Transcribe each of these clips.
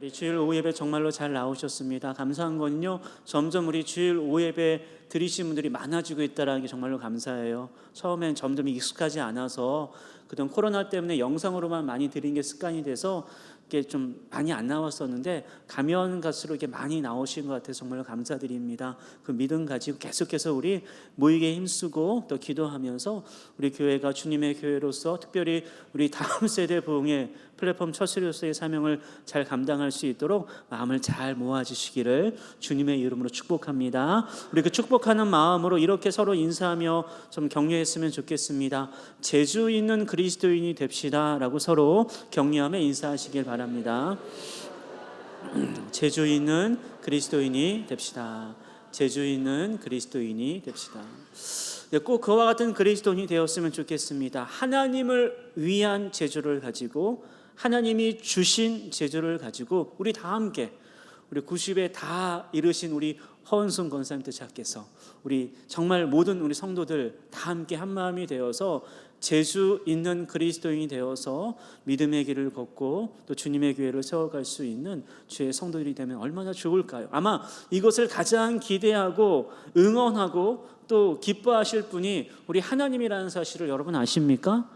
우리 주일 오후 예배 정말로 잘 나오셨습니다. 감사한 건요, 점점 우리 주일 오후 예배 드리신 분들이 많아지고 있다는 게 정말로 감사해요. 처음엔 점점 익숙하지 않아서 그동안 코로나 때문에 영상으로만 많이 드린 게 습관이 돼서 이게 좀 많이 안 나왔었는데, 가면 갈수록 이게 많이 나오신 것 같아서 정말로 감사드립니다. 그 믿음 가지고 계속해서 우리 모이게 힘쓰고 또 기도하면서 우리 교회가 주님의 교회로서 특별히 우리 다음 세대 부흥의 플랫폼 처수로서의 사명을 잘 감당할 수 있도록 마음을 잘 모아주시기를 주님의 이름으로 축복합니다. 우리 그 축복하는 마음으로 이렇게 서로 인사하며 좀 격려했으면 좋겠습니다. 재주 있는 그리스도인이 됩시다 라고 서로 격려하며 인사하시길 바랍니다. 재주 있는 그리스도인이 됩시다. 재주 있는 그리스도인이 됩시다. 꼭 그와 같은 그리스도인이 되었으면 좋겠습니다. 하나님을 위한 재주를 가지고, 하나님이 주신 재주를 가지고 우리 다 함께, 우리 90에 다 이르신 우리 허은순 권사님 뜻하께서 우리 정말 모든 우리 성도들 다 함께 한마음이 되어서 재주 있는 그리스도인이 되어서 믿음의 길을 걷고 또 주님의 교회를 세워갈 수 있는 주의 성도들이 되면 얼마나 좋을까요? 아마 이것을 가장 기대하고 응원하고 또 기뻐하실 분이 우리 하나님이라는 사실을 여러분 아십니까?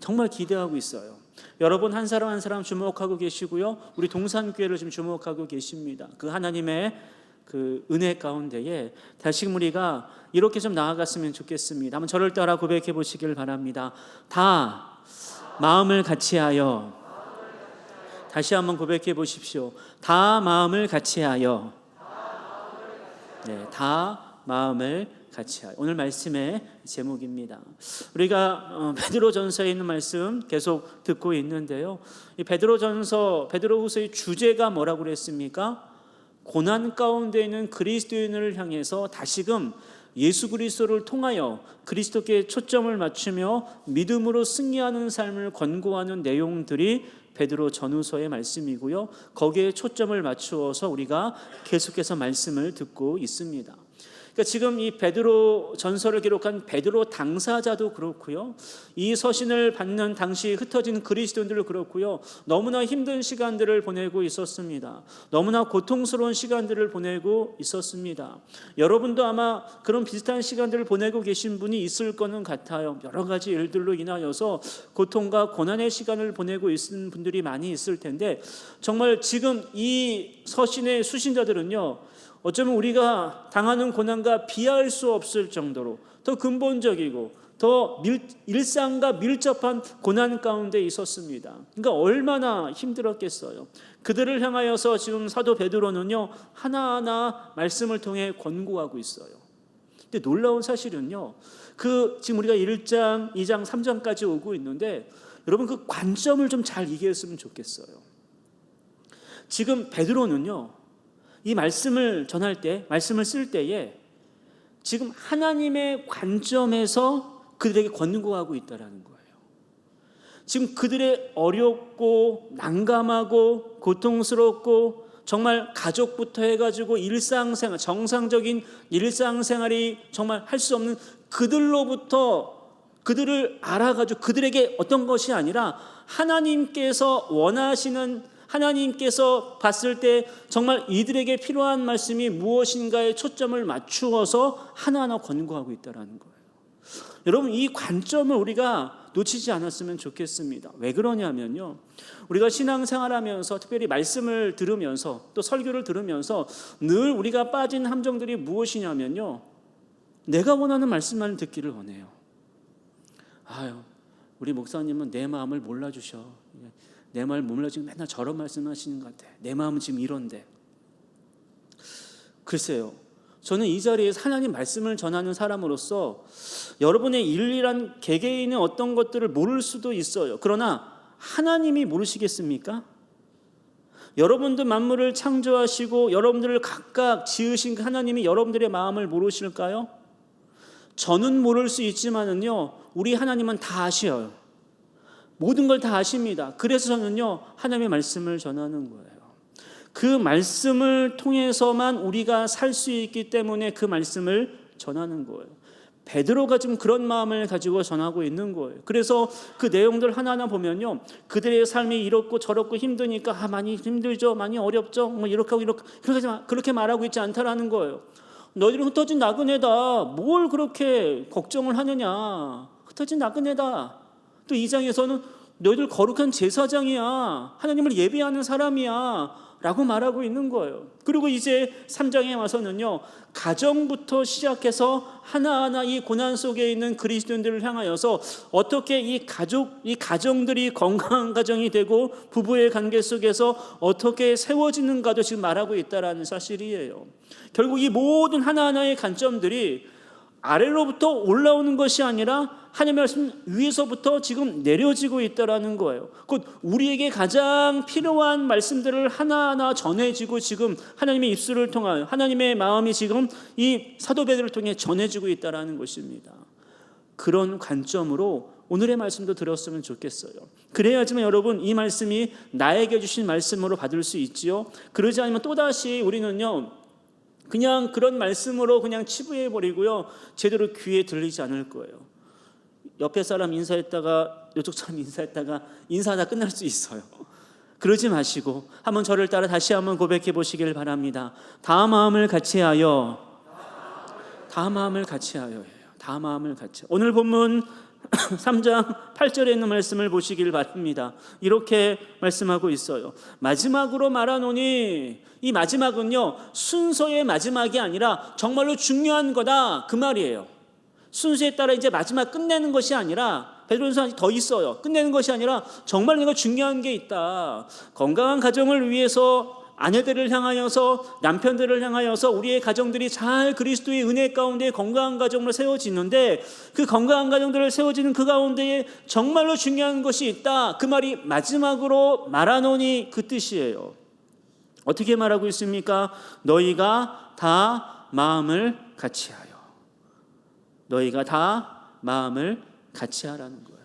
정말 기대하고 있어요. 여러분 한 사람 한 사람 주목하고 계시고요, 우리 동산교회를 지금 주목하고 계십니다. 그 하나님의 그 은혜 가운데에 다시 우리가 이렇게 좀 나아갔으면 좋겠습니다. 한번 저를 따라 고백해 보시길 바랍니다. 다 마음을 같이하여, 다시 한번 고백해 보십시오. 다 마음을 같이하여, 네, 다 마음을 같이하여. 오늘 말씀의 제목입니다. 우리가 베드로전서에 있는 말씀 계속 듣고 있는데요, 이 베드로전서, 베드로후서의 주제가 뭐라고 그랬습니까? 고난 가운데 있는 그리스도인을 향해서 다시금 예수 그리스도를 통하여 그리스도께 초점을 맞추며 믿음으로 승리하는 삶을 권고하는 내용들이 베드로 전후서의 말씀이고요, 거기에 초점을 맞추어서 우리가 계속해서 말씀을 듣고 있습니다. 그러니까 지금 이 베드로 전서를 기록한 베드로 당사자도 그렇고요, 이 서신을 받는 당시 흩어진 그리스도인들도 그렇고요, 너무나 힘든 시간들을 보내고 있었습니다. 너무나 고통스러운 시간들을 보내고 있었습니다. 여러분도 아마 그런 비슷한 시간들을 보내고 계신 분이 있을 거는 같아요. 여러 가지 일들로 인하여서 고통과 고난의 시간을 보내고 있는 분들이 많이 있을 텐데, 정말 지금 이 서신의 수신자들은요, 어쩌면 우리가 당하는 고난과 비할 수 없을 정도로 더 근본적이고 더 일상과 밀접한 고난 가운데 있었습니다. 그러니까 얼마나 힘들었겠어요. 그들을 향하여서 지금 사도 베드로는요, 하나하나 말씀을 통해 권고하고 있어요. 근데 놀라운 사실은요, 지금 우리가 1장, 2장, 3장까지 오고 있는데, 여러분 그 관점을 좀 잘 이해했으면 좋겠어요. 지금 베드로는요, 이 말씀을 전할 때, 말씀을 쓸 때에 지금 하나님의 관점에서 그들에게 권고하고 있다는 거예요. 지금 그들의 어렵고 난감하고 고통스럽고 정말 가족부터 해가지고 일상생활, 정상적인 일상생활이 정말 할 수 없는 그들로부터 그들을 알아가지고 그들에게 어떤 것이 아니라 하나님께서 원하시는, 하나님께서 봤을 때 정말 이들에게 필요한 말씀이 무엇인가에 초점을 맞추어서 하나하나 권고하고 있다는 거예요. 여러분 이 관점을 우리가 놓치지 않았으면 좋겠습니다. 왜 그러냐면요, 우리가 신앙생활하면서 특별히 말씀을 들으면서 또 설교를 들으면서 늘 우리가 빠진 함정들이 무엇이냐면요, 내가 원하는 말씀만 듣기를 원해요. 아유, 우리 목사님은 내 마음을 몰라주셔. 내 마음을 몰라주고 맨날 저런 말씀하시는 것 같아. 내 마음은 지금 이런데. 글쎄요, 저는 이 자리에서 하나님 말씀을 전하는 사람으로서 여러분의 일일한 개개인의 어떤 것들을 모를 수도 있어요. 그러나 하나님이 모르시겠습니까? 여러분들 만물을 창조하시고 여러분들을 각각 지으신 하나님이 여러분들의 마음을 모르실까요? 저는 모를 수 있지만은요, 우리 하나님은 다 아셔요. 모든 걸 다 아십니다. 그래서 저는요, 하나님의 말씀을 전하는 거예요. 그 말씀을 통해서만 우리가 살 수 있기 때문에 그 말씀을 전하는 거예요. 베드로가 지금 그런 마음을 가지고 전하고 있는 거예요. 그래서 그 내용들 하나하나 보면요, 그들의 삶이 이렇고 저렇고 힘드니까 많이 힘들죠, 많이 어렵죠, 뭐 이렇게 하고 그렇게 말하고 있지 않다라는 거예요. 너희들은 흩어진 나그네다. 뭘 그렇게 걱정을 하느냐. 흩어진 나그네다. 또 2장에서는 너희들 거룩한 제사장이야. 하나님을 예배하는 사람이야. 라고 말하고 있는 거예요. 그리고 이제 3장에 와서는요, 가정부터 시작해서 하나하나 이 고난 속에 있는 그리스도인들을 향하여서 어떻게 이 가정들이 건강한 가정이 되고 부부의 관계 속에서 어떻게 세워지는가도 지금 말하고 있다는 사실이에요. 결국 이 모든 하나하나의 관점들이 아래로부터 올라오는 것이 아니라 하나님의 말씀 위에서부터 지금 내려지고 있다라는 거예요. 곧 우리에게 가장 필요한 말씀들을 하나하나 전해지고 지금 하나님의 입술을 통하여 하나님의 마음이 지금 이 사도 베드로를 통해 전해지고 있다라는 것입니다. 그런 관점으로 오늘의 말씀도 들었으면 좋겠어요. 그래야지만 여러분 이 말씀이 나에게 주신 말씀으로 받을 수 있지요. 그러지 않으면 또다시 우리는요, 그냥 그런 말씀으로 그냥 치부해버리고요, 제대로 귀에 들리지 않을 거예요. 옆에 사람 인사했다가 이쪽 사람 인사했다가 인사하다 끝날 수 있어요. 그러지 마시고 한번 저를 따라 다시 한번 고백해 보시길 바랍니다. 다 마음을 같이하여, 다 마음을 같이하여예요. 다 마음을 같이. 오늘 본문 3장 8절에 있는 말씀을 보시길 바랍니다. 이렇게 말씀하고 있어요. 마지막으로 말하노니, 이 마지막은요, 순서의 마지막이 아니라 정말로 중요한 거다 그 말이에요. 순서에 따라 이제 마지막 끝내는 것이 아니라, 베드로전서 아직 더 있어요. 끝내는 것이 아니라 정말 내가 중요한 게 있다. 건강한 가정을 위해서 아내들을 향하여서, 남편들을 향하여서 우리의 가정들이 잘 그리스도의 은혜 가운데 건강한 가정으로 세워지는데, 그 건강한 가정들을 세워지는 그 가운데에 정말로 중요한 것이 있다. 그 말이 마지막으로 말하노니 그 뜻이에요. 어떻게 말하고 있습니까? 너희가 다 마음을 같이하여. 너희가 다 마음을 같이하라는 거예요.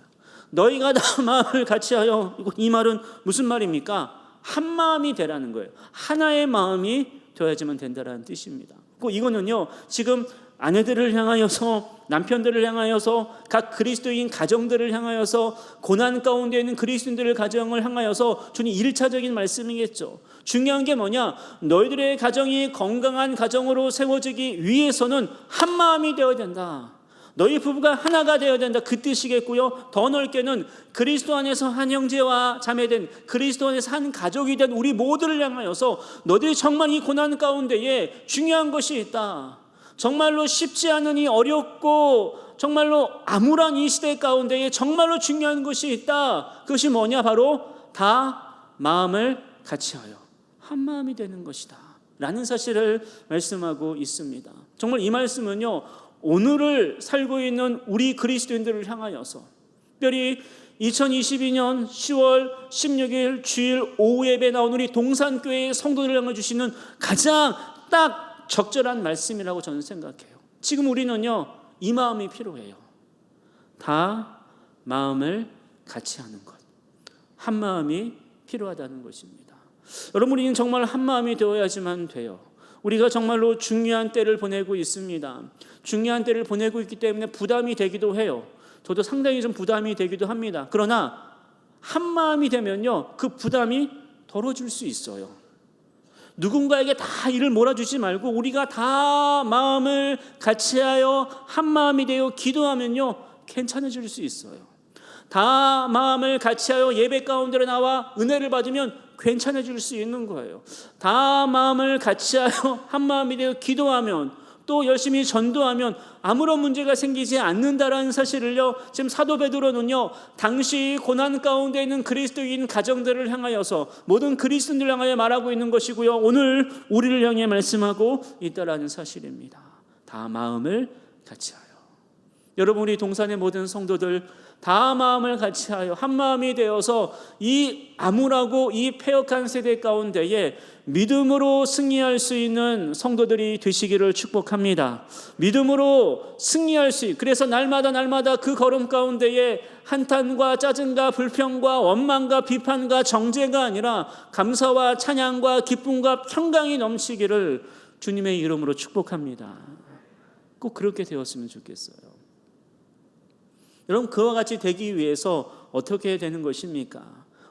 너희가 다 마음을 같이하여. 이 말은 무슨 말입니까? 한 마음이 되라는 거예요. 하나의 마음이 되어야지만 된다는 뜻입니다. 이거는요, 지금 아내들을 향하여서, 남편들을 향하여서, 각 그리스도인 가정들을 향하여서, 고난 가운데 있는 그리스도인들의 가정을 향하여서 주는 1차적인 말씀이겠죠. 중요한 게 뭐냐? 너희들의 가정이 건강한 가정으로 세워지기 위해서는 한 마음이 되어야 된다. 너희 부부가 하나가 되어야 된다, 그 뜻이겠고요. 더 넓게는 그리스도 안에서 한 형제와 자매된, 그리스도 안에서 한 가족이 된 우리 모두를 향하여서 너희들이 정말 이 고난 가운데에 중요한 것이 있다. 정말로 쉽지 않은 이 어렵고 정말로 암울한 이 시대 가운데에 정말로 중요한 것이 있다. 그것이 뭐냐? 바로 다 마음을 같이하여 한 마음이 되는 것이다 라는 사실을 말씀하고 있습니다. 정말 이 말씀은요, 오늘을 살고 있는 우리 그리스도인들을 향하여서, 특별히 2022년 10월 16일 주일 오후 예배 나온 우리 동산교회의 성도들을 향해 주시는 가장 딱 적절한 말씀이라고 저는 생각해요. 지금 우리는요, 이 마음이 필요해요. 다 마음을 같이 하는 것, 한 마음이 필요하다는 것입니다. 여러분, 우리는 정말 한 마음이 되어야지만 돼요. 우리가 정말로 중요한 때를 보내고 있습니다. 중요한 때를 보내고 있기 때문에 부담이 되기도 해요. 저도 상당히 좀 부담이 되기도 합니다. 그러나 한 마음이 되면요, 그 부담이 덜어질 수 있어요. 누군가에게 다 일을 몰아주지 말고 우리가 다 마음을 같이하여 한 마음이 되어 기도하면요, 괜찮아질 수 있어요. 다 마음을 같이하여 예배 가운데로 나와 은혜를 받으면 괜찮아질 수 있는 거예요. 다 마음을 같이하여 한 마음이 되어 기도하면, 또 열심히 전도하면 아무런 문제가 생기지 않는다라는 사실을요, 지금 사도 베드로는요, 당시 고난 가운데 있는 그리스도인 가정들을 향하여서, 모든 그리스도인들을 향하여 말하고 있는 것이고요, 오늘 우리를 향해 말씀하고 있다라는 사실입니다. 다 마음을 같이하여. 여러분, 우리 동산의 모든 성도들 다 마음을 같이하여 한 마음이 되어서 이 암울하고 이 패역한 세대 가운데에 믿음으로 승리할 수 있는 성도들이 되시기를 축복합니다. 믿음으로 승리할 수 있는, 그래서 날마다 그 걸음 가운데에 한탄과 짜증과 불평과 원망과 비판과 정죄가 아니라 감사와 찬양과 기쁨과 평강이 넘치기를 주님의 이름으로 축복합니다. 꼭 그렇게 되었으면 좋겠어요. 여러분, 그와 같이 되기 위해서 어떻게 해야 되는 것입니까?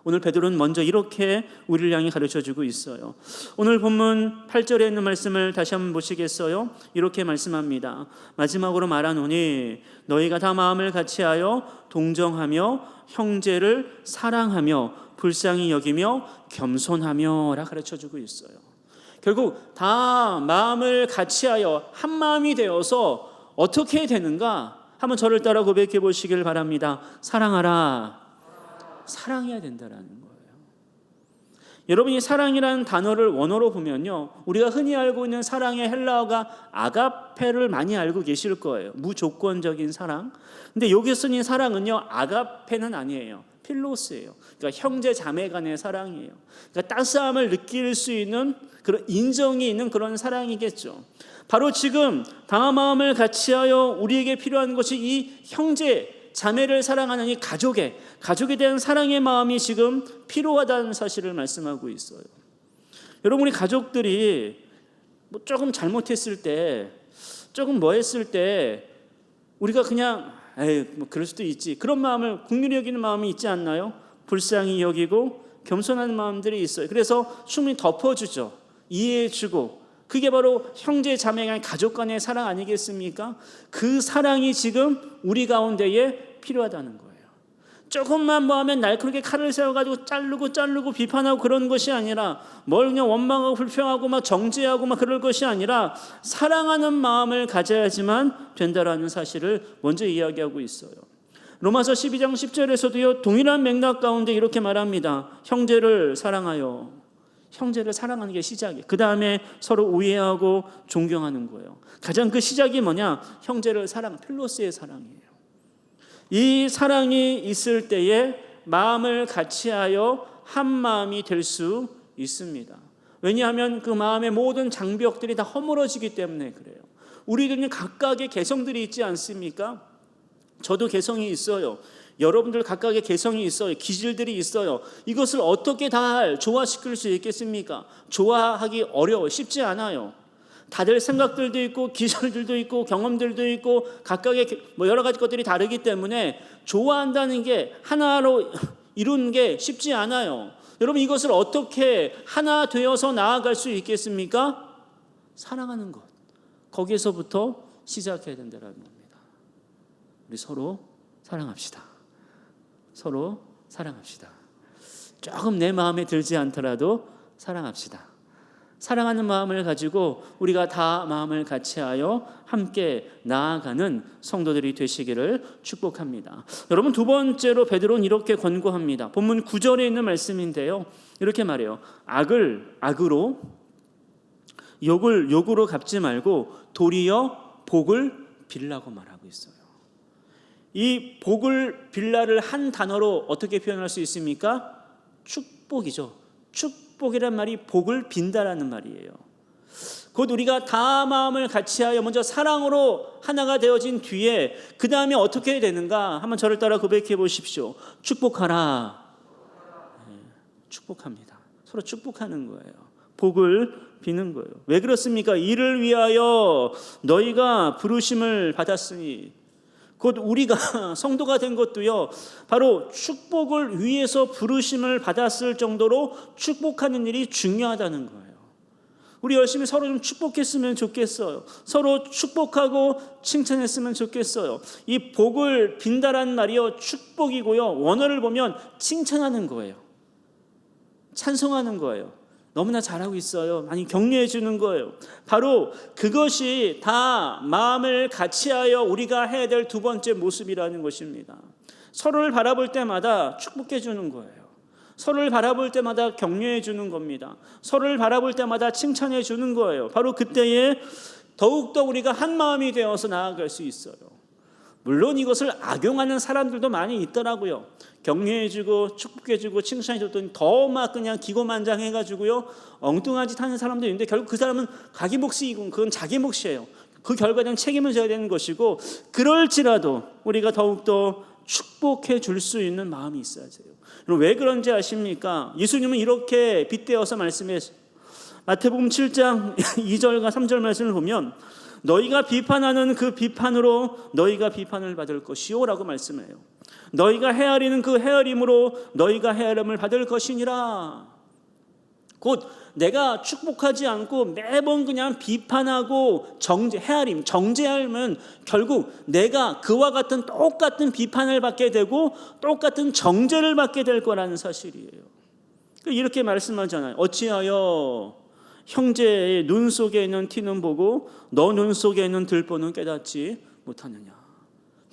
오늘 베드로는 먼저 이렇게 우리를 향해 가르쳐주고 있어요. 오늘 본문 8절에 있는 말씀을 다시 한번 보시겠어요? 이렇게 말씀합니다. 마지막으로 말하노니 너희가 다 마음을 같이하여 동정하며 형제를 사랑하며 불쌍히 여기며 겸손하며 라 가르쳐주고 있어요. 결국 다 마음을 같이하여 한 마음이 되어서 어떻게 해야 되는가? 한번 저를 따라 고백해 보시길 바랍니다. 사랑하라. 사랑해야 된다라는 거예요. 여러분이 사랑이라는 단어를 원어로 보면요, 우리가 흔히 알고 있는 사랑의 헬라어가 아가페를 많이 알고 계실 거예요. 무조건적인 사랑. 근데 여기 쓰인 사랑은요, 아가페는 아니에요. 필로스예요. 그러니까 형제 자매 간의 사랑이에요. 그러니까 따스함을 느낄 수 있는 그런 인정이 있는 그런 사랑이겠죠. 바로 지금 다 마음을 같이하여 우리에게 필요한 것이 이 형제 자매를 사랑하는 이 가족에 대한 사랑의 마음이 지금 필요하다는 사실을 말씀하고 있어요. 여러분, 우리 가족들이 뭐 조금 잘못했을 때, 조금 뭐 했을 때 우리가 그냥 뭐 그럴 수도 있지, 그런 마음을 긍휼히 여기는 마음이 있지 않나요? 불쌍히 여기고 겸손한 마음들이 있어요. 그래서 충분히 덮어주죠. 이해해주고. 그게 바로 형제 자매 간 가족 간의 사랑 아니겠습니까? 그 사랑이 지금 우리 가운데에 필요하다는 거예요. 조금만 뭐 하면 날카롭게 칼을 세워가지고 자르고 비판하고 그런 것이 아니라, 뭘 그냥 원망하고 불평하고 막 정죄하고 막 그럴 것이 아니라 사랑하는 마음을 가져야지만 된다라는 사실을 먼저 이야기하고 있어요. 로마서 12장 10절에서도요, 동일한 맥락 가운데 이렇게 말합니다. 형제를 사랑하여. 형제를 사랑하는 게 시작이에요. 그 다음에 서로 우애하고 존경하는 거예요. 가장 그 시작이 뭐냐? 형제를 사랑, 필로스의 사랑이에요. 이 사랑이 있을 때에 마음을 같이하여 한 마음이 될 수 있습니다. 왜냐하면 그 마음의 모든 장벽들이 다 허물어지기 때문에 그래요. 우리들은 각각의 개성들이 있지 않습니까? 저도 개성이 있어요. 여러분들 각각의 개성이 있어요. 기질들이 있어요. 이것을 어떻게 다 조화시킬 수 있겠습니까? 조화하기 어려워, 쉽지 않아요. 다들 생각들도 있고 기술들도 있고 경험들도 있고 각각의 뭐 여러 가지 것들이 다르기 때문에 조화한다는 게 하나로 이루는 게 쉽지 않아요. 여러분, 이것을 어떻게 하나 되어서 나아갈 수 있겠습니까? 사랑하는 것. 거기에서부터 시작해야 된다는 겁니다. 우리 서로 사랑합시다. 서로 사랑합시다. 조금 내 마음에 들지 않더라도 사랑합시다. 사랑하는 마음을 가지고 우리가 다 마음을 같이하여 함께 나아가는 성도들이 되시기를 축복합니다. 여러분, 두 번째로 베드로는 이렇게 권고합니다. 본문 9절에 있는 말씀인데요, 이렇게 말해요. 악을 악으로, 욕을 욕으로 갚지 말고 도리어 복을 빌라고 말하고 있어요. 이 복을 빌라를 한 단어로 어떻게 표현할 수 있습니까? 축복이죠. 축복이란 말이 복을 빈다라는 말이에요. 곧 우리가 다 마음을 같이하여 먼저 사랑으로 하나가 되어진 뒤에 그 다음에 어떻게 해야 되는가? 한번 저를 따라 고백해 보십시오. 축복하라. 네, 축복합니다. 서로 축복하는 거예요. 복을 비는 거예요. 왜 그렇습니까? 이를 위하여 너희가 부르심을 받았으니, 곧 우리가 성도가 된 것도요, 바로 축복을 위해서 부르심을 받았을 정도로 축복하는 일이 중요하다는 거예요. 우리 열심히 서로 좀 축복했으면 좋겠어요. 서로 축복하고 칭찬했으면 좋겠어요. 이 복을 빈다라는 말이요, 축복이고요, 원어를 보면 칭찬하는 거예요. 찬송하는 거예요. 너무나 잘하고 있어요. 많이 격려해 주는 거예요. 바로 그것이 다 마음을 같이하여 우리가 해야 될 두 번째 모습이라는 것입니다. 서로를 바라볼 때마다 축복해 주는 거예요. 서로를 바라볼 때마다 격려해 주는 겁니다. 서로를 바라볼 때마다 칭찬해 주는 거예요. 바로 그때에 더욱더 우리가 한 마음이 되어서 나아갈 수 있어요. 물론 이것을 악용하는 사람들도 많이 있더라고요. 격려해주고 축복해주고 칭찬해줬더니 더 막 그냥 기고만장해가지고요, 엉뚱한 짓 하는 사람도 있는데 결국 그 사람은 가기 몫이고 그건 자기 몫이에요. 그 결과에 대한 책임을 져야 되는 것이고, 그럴지라도 우리가 더욱더 축복해 줄 수 있는 마음이 있어야 돼요. 왜 그런지 아십니까? 예수님은 이렇게 빗대어서 말씀했어요. 마태복음 7장 2절과 3절 말씀을 보면 너희가 비판하는 그 비판으로 너희가 비판을 받을 것이요 라고 말씀해요. 너희가 헤아리는 그 헤아림으로 너희가 헤아림을 받을 것이니라. 곧 내가 축복하지 않고 매번 그냥 비판하고 헤아림, 정죄하면 결국 내가 그와 같은 똑같은 비판을 받게 되고 똑같은 정죄를 받게 될 거라는 사실이에요. 이렇게 말씀하잖아요. 어찌하여 형제의 눈 속에 있는 티는 보고 너 눈 속에 있는 들보는 깨닫지 못하느냐.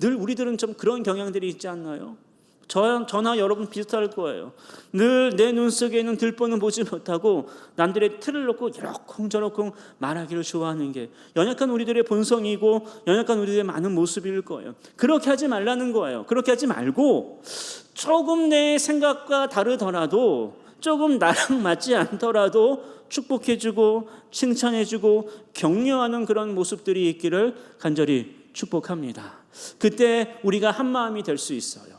늘 우리들은 좀 그런 경향들이 있지 않나요? 저나 여러분 비슷할 거예요. 늘 내 눈 속에 있는 들보는 보지 못하고 남들의 틀을 놓고 이러쿵저러쿵 말하기를 좋아하는 게 연약한 우리들의 본성이고 연약한 우리들의 많은 모습일 거예요. 그렇게 하지 말라는 거예요. 그렇게 하지 말고 조금 내 생각과 다르더라도 조금 나랑 맞지 않더라도 축복해주고 칭찬해주고 격려하는 그런 모습들이 있기를 간절히 축복합니다. 그때 우리가 한 마음이 될 수 있어요.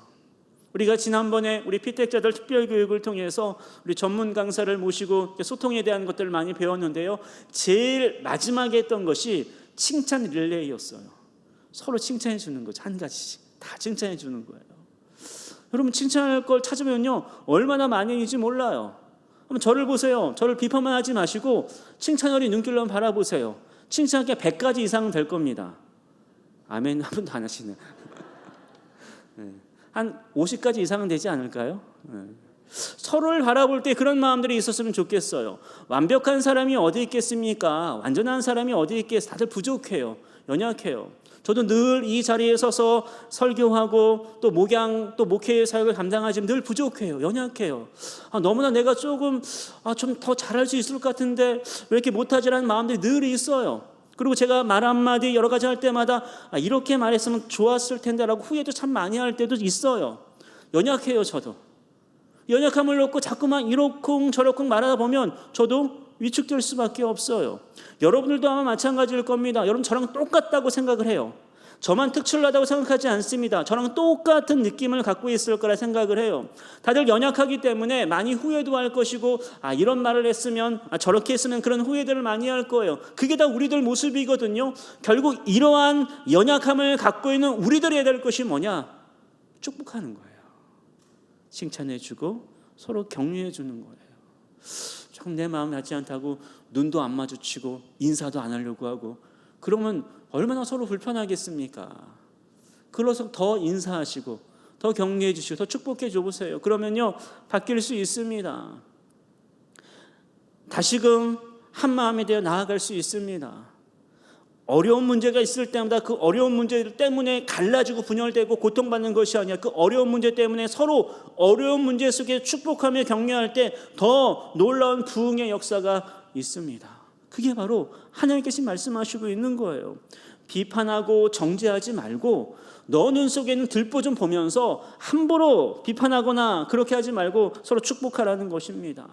우리가 지난번에 우리 피택자들 특별교육을 통해서 우리 전문 강사를 모시고 소통에 대한 것들을 많이 배웠는데요. 제일 마지막에 했던 것이 칭찬 릴레이였어요. 서로 칭찬해 주는 거죠. 한 가지씩 다 칭찬해 주는 거예요. 여러분 칭찬할 걸 찾으면요 얼마나 많이인지 몰라요. 한번 저를 보세요. 저를 비판만 하지 마시고 칭찬 어린 눈길로 한번 바라보세요. 칭찬할 게 100가지 이상은 될 겁니다. 아멘 한 분도 안 하시네. 네. 한 50가지 이상은 되지 않을까요? 네. 서로를 바라볼 때 그런 마음들이 있었으면 좋겠어요. 완벽한 사람이 어디 있겠습니까? 완전한 사람이 어디 있겠어요? 다들 부족해요. 연약해요. 저도 늘 이 자리에 서서 설교하고 또 목양 또 목회의 사역을 감당하지만 늘 부족해요. 연약해요. 너무나 내가 조금 좀 더 잘할 수 있을 것 같은데 왜 이렇게 못하지라는 마음들이 늘 있어요. 그리고 제가 말 한마디 여러 가지 할 때마다 이렇게 말했으면 좋았을 텐데라고 후회도 참 많이 할 때도 있어요. 연약해요. 저도 연약함을 놓고 자꾸만 이러쿵 저러쿵 말하다 보면 저도 위축될 수밖에 없어요. 여러분들도 아마 마찬가지일 겁니다. 여러분 저랑 똑같다고 생각을 해요. 저만 특출나다고 생각하지 않습니다. 저랑 똑같은 느낌을 갖고 있을 거라 생각을 해요. 다들 연약하기 때문에 많이 후회도 할 것이고 이런 말을 했으면 저렇게 했으면 그런 후회들을 많이 할 거예요. 그게 다 우리들 모습이거든요. 결국 이러한 연약함을 갖고 있는 우리들이 해야 될 것이 뭐냐? 축복하는 거예요. 칭찬해주고 서로 격려해주는 거예요. 조금 내 마음 닿지 않다고 눈도 안 마주치고 인사도 안 하려고 하고 그러면 얼마나 서로 불편하겠습니까? 그래서 더 인사하시고 더 격려해 주시고 더 축복해 줘보세요. 그러면요 바뀔 수 있습니다. 다시금 한 마음이 되어 나아갈 수 있습니다. 어려운 문제가 있을 때마다 그 어려운 문제 때문에 갈라지고 분열되고 고통받는 것이 아니라 그 어려운 문제 때문에 서로 어려운 문제 속에 축복하며 격려할 때 더 놀라운 부흥의 역사가 있습니다. 그게 바로 하나님께서 말씀하시고 있는 거예요. 비판하고 정죄하지 말고 너 눈 속에는 들보 좀 보면서 함부로 비판하거나 그렇게 하지 말고 서로 축복하라는 것입니다.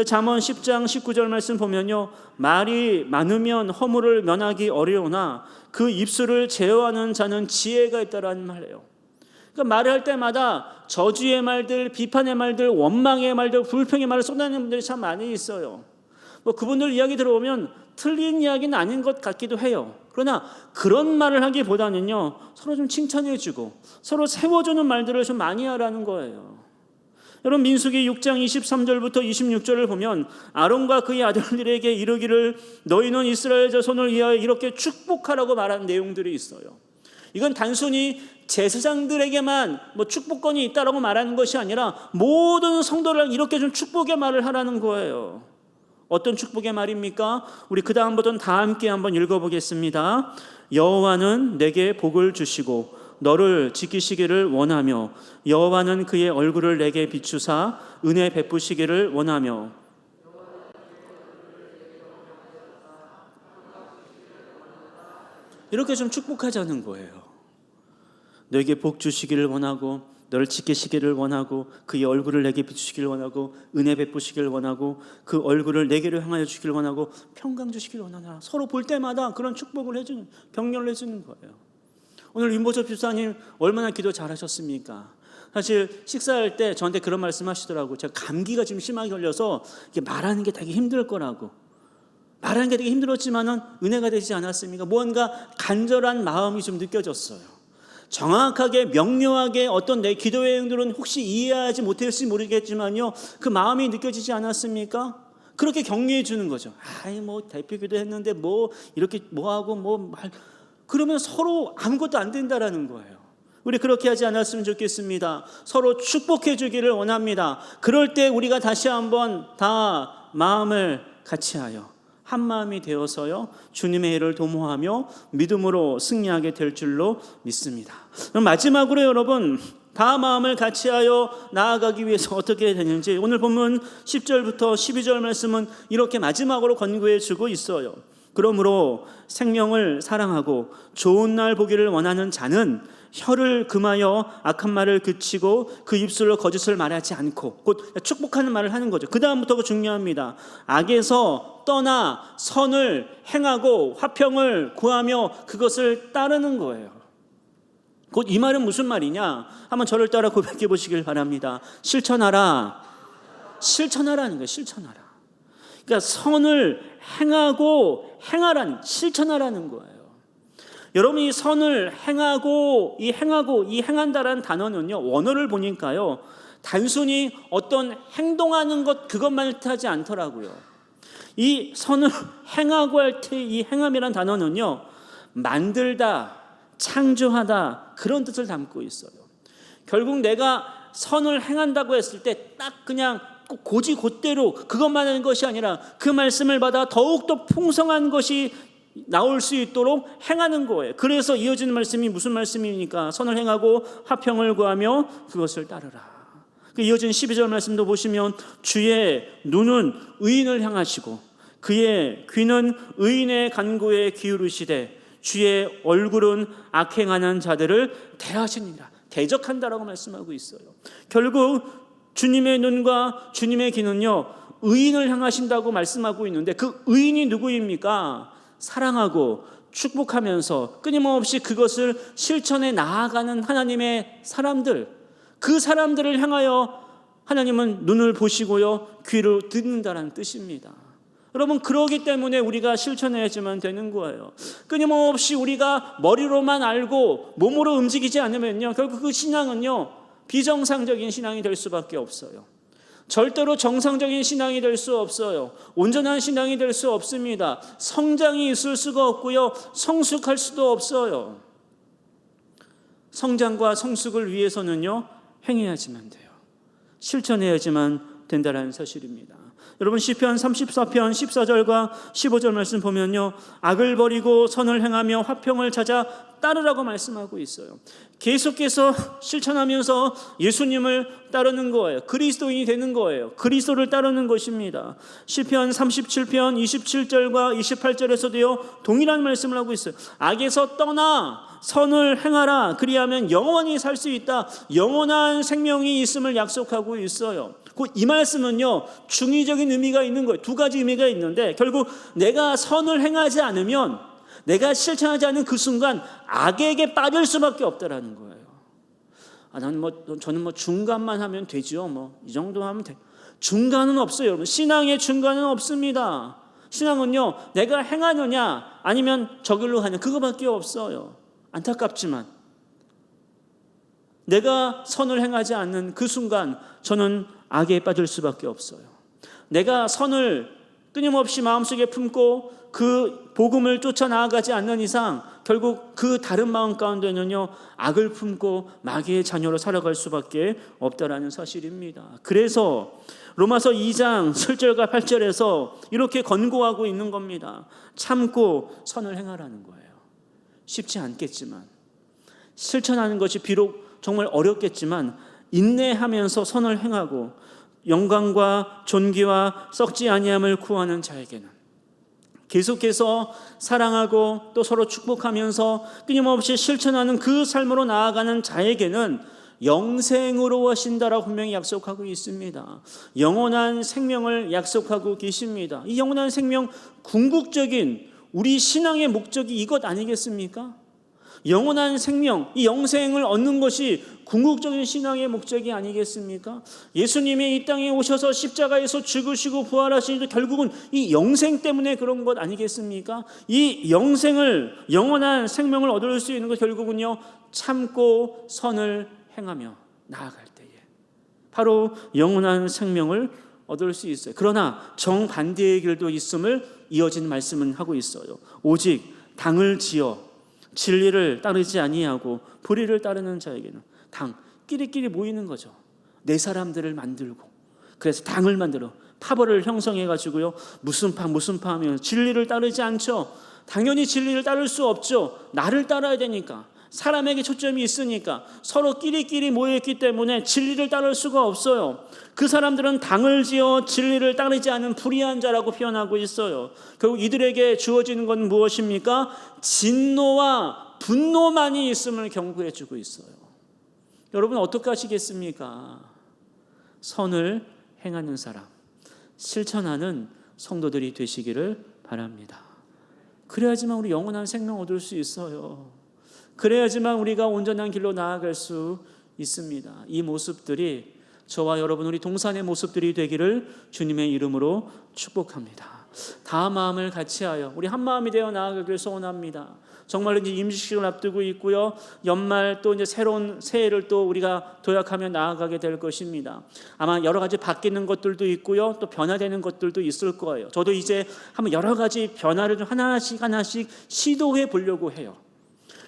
잠언 10장 19절 말씀 보면요, 말이 많으면 허물을 면하기 어려우나 그 입술을 제어하는 자는 지혜가 있다라는 말이에요. 그러니까 말을 할 때마다 저주의 말들, 비판의 말들, 원망의 말들, 불평의 말을 쏟아내는 분들이 참 많이 있어요. 그분들 이야기 들어보면 틀린 이야기는 아닌 것 같기도 해요. 그러나 그런 말을 하기보다는요, 서로 좀 칭찬해주고 서로 세워주는 말들을 좀 많이 하라는 거예요. 여러분 민수기 6장 23절부터 26절을 보면 아론과 그의 아들들에게 이르기를 너희는 이스라엘 자손을 위하여 이렇게 축복하라고 말한 내용들이 있어요. 이건 단순히 제사장들에게만 축복권이 있다라고 말하는 것이 아니라 모든 성도를 이렇게 좀 축복의 말을 하라는 거예요. 어떤 축복의 말입니까? 우리 그 다음부터는 다 함께 한번 읽어보겠습니다. 여호와는 내게 복을 주시고 너를 지키시기를 원하며 여호와는 그의 얼굴을 내게 비추사 은혜 베푸시기를 원하며 이렇게 좀 축복하자는 거예요. 너에게 복 주시기를 원하고 너를 지키시기를 원하고 그의 얼굴을 내게 비추시기를 원하고 은혜 베푸시기를 원하고 그 얼굴을 내게로 향하여 주시기를 원하고 평강 주시기를 원하노라. 서로 볼 때마다 그런 축복을 해주는, 격려를 해주는 거예요. 오늘 윤보섭 집사님 얼마나 기도 잘하셨습니까? 사실 식사할 때 저한테 그런 말씀 하시더라고요. 제가 감기가 좀 심하게 걸려서 이게 말하는 게 되게 힘들 거라고. 말하는 게 되게 힘들었지만은 은혜가 되지 않았습니까? 무언가 간절한 마음이 좀 느껴졌어요. 정확하게 명료하게 어떤 내 기도의 행동들은 혹시 이해하지 못했을지 모르겠지만요, 그 마음이 느껴지지 않았습니까? 그렇게 격려해 주는 거죠. 아이 뭐 대표 기도했는데 뭐 이렇게 뭐 하고 뭐 말, 그러면 서로 아무것도 안 된다라는 거예요. 우리 그렇게 하지 않았으면 좋겠습니다. 서로 축복해 주기를 원합니다. 그럴 때 우리가 다시 한번 다 마음을 같이하여 한 마음이 되어서요, 주님의 일을 도모하며 믿음으로 승리하게 될 줄로 믿습니다. 그럼 마지막으로 여러분, 다 마음을 같이하여 나아가기 위해서 어떻게 해야 되는지 오늘 본문 10절부터 12절 말씀은 이렇게 마지막으로 권고해 주고 있어요. 그러므로 생명을 사랑하고 좋은 날 보기를 원하는 자는 혀를 금하여 악한 말을 그치고 그 입술로 거짓을 말하지 않고, 곧 축복하는 말을 하는 거죠. 그 다음부터가 중요합니다. 악에서 떠나 선을 행하고 화평을 구하며 그것을 따르는 거예요. 곧 이 말은 무슨 말이냐? 한번 저를 따라 고백해 보시길 바랍니다. 실천하라. 실천하라는 거예요. 실천하라. 그러니까 선을 행하고 행하라는, 실천하라는 거예요. 여러분이 선을 행하고 이 행한다라는 단어는요, 원어를 보니까요, 단순히 어떤 행동하는 것 그것만을 뜻하지 않더라고요. 이 선을 행하고 할 때 이 행함이라는 단어는요, 만들다, 창조하다 그런 뜻을 담고 있어요. 결국 내가 선을 행한다고 했을 때 딱 그냥 고지곧대로 그것만 하는 것이 아니라 그 말씀을 받아 더욱더 풍성한 것이 나올 수 있도록 행하는 거예요. 그래서 이어지는 말씀이 무슨 말씀입니까? 선을 행하고 화평을 구하며 그것을 따르라. 이어진 12절 말씀도 보시면 주의 눈은 의인을 향하시고 그의 귀는 의인의 간구에 기울이시되 주의 얼굴은 악행하는 자들을 대하시니라. 대적한다라고 말씀하고 있어요. 결국 주님의 눈과 주님의 귀는요, 의인을 향하신다고 말씀하고 있는데 그 의인이 누구입니까? 사랑하고 축복하면서 끊임없이 그것을 실천해 나아가는 하나님의 사람들, 그 사람들을 향하여 하나님은 눈을 보시고요, 귀를 듣는다는 뜻입니다. 여러분, 그러기 때문에 우리가 실천해야지만 되는 거예요. 끊임없이 우리가 머리로만 알고 몸으로 움직이지 않으면요, 결국 그 신앙은요, 비정상적인 신앙이 될 수밖에 없어요. 절대로 정상적인 신앙이 될 수 없어요. 온전한 신앙이 될 수 없습니다. 성장이 있을 수가 없고요, 성숙할 수도 없어요. 성장과 성숙을 위해서는요, 행해야지만 돼요. 실천해야지만 된다는 사실입니다. 여러분, 시편 34편 14절과 15절 말씀 보면요, 악을 버리고 선을 행하며 화평을 찾아 따르라고 말씀하고 있어요. 계속해서 실천하면서 예수님을 따르는 거예요. 그리스도인이 되는 거예요. 그리스도를 따르는 것입니다. 시편 37편 27절과 28절에서도요, 동일한 말씀을 하고 있어요. 악에서 떠나 선을 행하라. 그리하면 영원히 살 수 있다. 영원한 생명이 있음을 약속하고 있어요. 이 말씀은요, 중의적인 의미가 있는 거예요. 두 가지 의미가 있는데, 결국 내가 선을 행하지 않으면, 내가 실천하지 않은 그 순간 악에게 빠질 수밖에 없다라는 거예요. 저는 중간만 하면 되죠. 이 정도 하면 돼. 중간은 없어요, 여러분. 신앙의 중간은 없습니다. 신앙은요, 내가 행하느냐 아니면 저길로 하냐, 그거밖에 없어요. 안타깝지만 내가 선을 행하지 않는 그 순간 저는 악에 빠질 수밖에 없어요. 내가 선을 끊임없이 마음속에 품고 그 복음을 쫓아 나아가지 않는 이상 결국 그 다른 마음 가운데는요, 악을 품고 마귀의 자녀로 살아갈 수밖에 없다라는 사실입니다. 그래서 로마서 2장 7절과 8절에서 이렇게 권고하고 있는 겁니다. 참고 선을 행하라는 거예요. 쉽지 않겠지만, 실천하는 것이 비록 정말 어렵겠지만 인내하면서 선을 행하고 영광과 존귀와 썩지 아니함을 구하는 자에게는, 계속해서 사랑하고 또 서로 축복하면서 끊임없이 실천하는 그 삶으로 나아가는 자에게는 영생으로 하신다라고 분명히 약속하고 있습니다. 영원한 생명을 약속하고 계십니다. 이 영원한 생명, 궁극적인 우리 신앙의 목적이 이것 아니겠습니까? 영원한 생명, 이 영생을 얻는 것이 궁극적인 신앙의 목적이 아니겠습니까? 예수님이 이 땅에 오셔서 십자가에서 죽으시고 부활하시니도 결국은 이 영생 때문에 그런 것 아니겠습니까? 이 영생을, 영원한 생명을 얻을 수 있는 것 결국은요, 참고 선을 행하며 나아갈 때에 바로 영원한 생명을 얻을 수 있어요. 그러나 정반대의 길도 있음을 이어진 말씀은 하고 있어요. 오직 당을 지어 진리를 따르지 아니하고 불의를 따르는 자에게는 당, 끼리끼리 모이는 거죠. 네 사람들을 만들고, 그래서 당을 만들어 파벌을 형성해 가지고요, 무슨 파 하면 진리를 따르지 않죠. 당연히 진리를 따를 수 없죠. 나를 따라야 되니까, 사람에게 초점이 있으니까 서로 끼리끼리 모여있기 때문에 진리를 따를 수가 없어요. 그 사람들은 당을 지어 진리를 따르지 않은 불의한 자라고 표현하고 있어요. 결국 이들에게 주어지는 건 무엇입니까? 진노와 분노만이 있음을 경고해 주고 있어요. 여러분 어떻게 하시겠습니까? 선을 행하는 사람, 실천하는 성도들이 되시기를 바랍니다. 그래야지만 우리 영원한 생명 얻을 수 있어요. 그래야지만 우리가 온전한 길로 나아갈 수 있습니다. 이 모습들이 저와 여러분, 우리 동산의 모습들이 되기를 주님의 이름으로 축복합니다. 다 마음을 같이하여 우리 한 마음이 되어 나아가길 소원합니다. 정말 이제 임시식을 앞두고 있고요, 연말 또 이제 새로운 새해를 또 우리가 도약하며 나아가게 될 것입니다. 아마 여러 가지 바뀌는 것들도 있고요, 또 변화되는 것들도 있을 거예요. 저도 이제 한번 여러 가지 변화를 좀 하나씩 시도해 보려고 해요.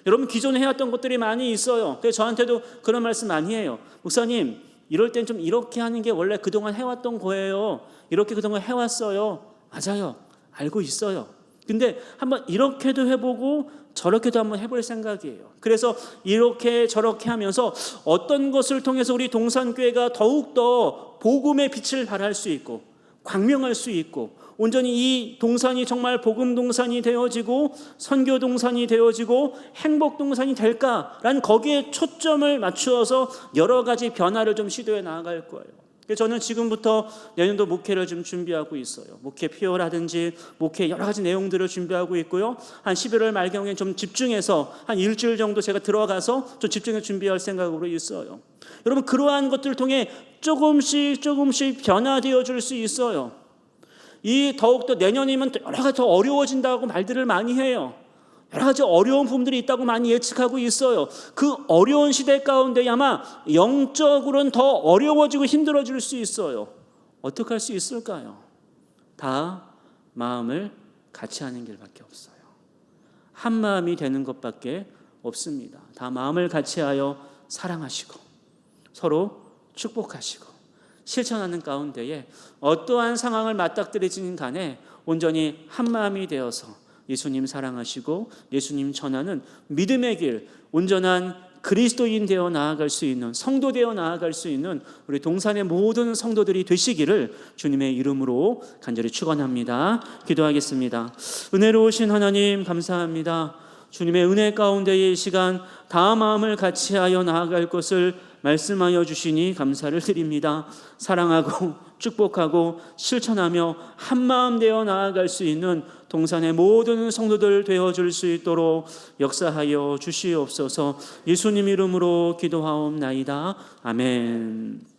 여러분 기존에 해왔던 것들이 많이 있어요. 그래서 저한테도 그런 말씀 많이 해요. 목사님, 이럴 땐 좀 이렇게 하는 게 원래 그동안 해왔던 거예요. 이렇게 그동안 해왔어요. 맞아요. 알고 있어요. 근데 한번 이렇게도 해보고 저렇게도 한번 해볼 생각이에요. 그래서 이렇게 저렇게 하면서 어떤 것을 통해서 우리 동산교회가 더욱더 복음의 빛을 발할 수 있고 광명할 수 있고 온전히 이 동산이 정말 복음 동산이 되어지고 선교 동산이 되어지고 행복 동산이 될까라는 거기에 초점을 맞추어서 여러 가지 변화를 좀 시도해 나아갈 거예요. 그래서 저는 지금부터 내년도 목회를 좀 준비하고 있어요. 목회 표어라든지 목회 여러 가지 내용들을 준비하고 있고요. 한 11월 말경에 좀 집중해서 한 일주일 정도 제가 들어가서 좀 집중해 준비할 생각으로 있어요. 여러분 그러한 것들을 통해 조금씩 변화되어 줄 수 있어요. 이 더욱더 내년이면 여러 가지 더 어려워진다고 말들을 많이 해요. 여러 가지 어려운 부분들이 있다고 많이 예측하고 있어요. 그 어려운 시대 가운데 아마 영적으로는 더 어려워지고 힘들어질 수 있어요. 어떻게 할 수 있을까요? 다 마음을 같이 하는 길밖에 없어요. 한 마음이 되는 것밖에 없습니다. 다 마음을 같이 하여 사랑하시고 서로 축복하시고 실천하는 가운데에 어떠한 상황을 맞닥뜨리지는 간에 온전히 한 마음이 되어서 예수님 사랑하시고 예수님 전하는 믿음의 길, 온전한 그리스도인 되어 나아갈 수 있는, 성도 되어 나아갈 수 있는 우리 동산의 모든 성도들이 되시기를 주님의 이름으로 간절히 축원합니다. 기도하겠습니다. 은혜로우신 하나님 감사합니다. 주님의 은혜 가운데의 이 시간 다 마음을 같이 하여 나아갈 것을 말씀하여 주시니 감사를 드립니다. 사랑하고 축복하고 실천하며 한마음 되어 나아갈 수 있는 동산의 모든 성도들 되어줄 수 있도록 역사하여 주시옵소서. 예수님 이름으로 기도하옵나이다. 아멘.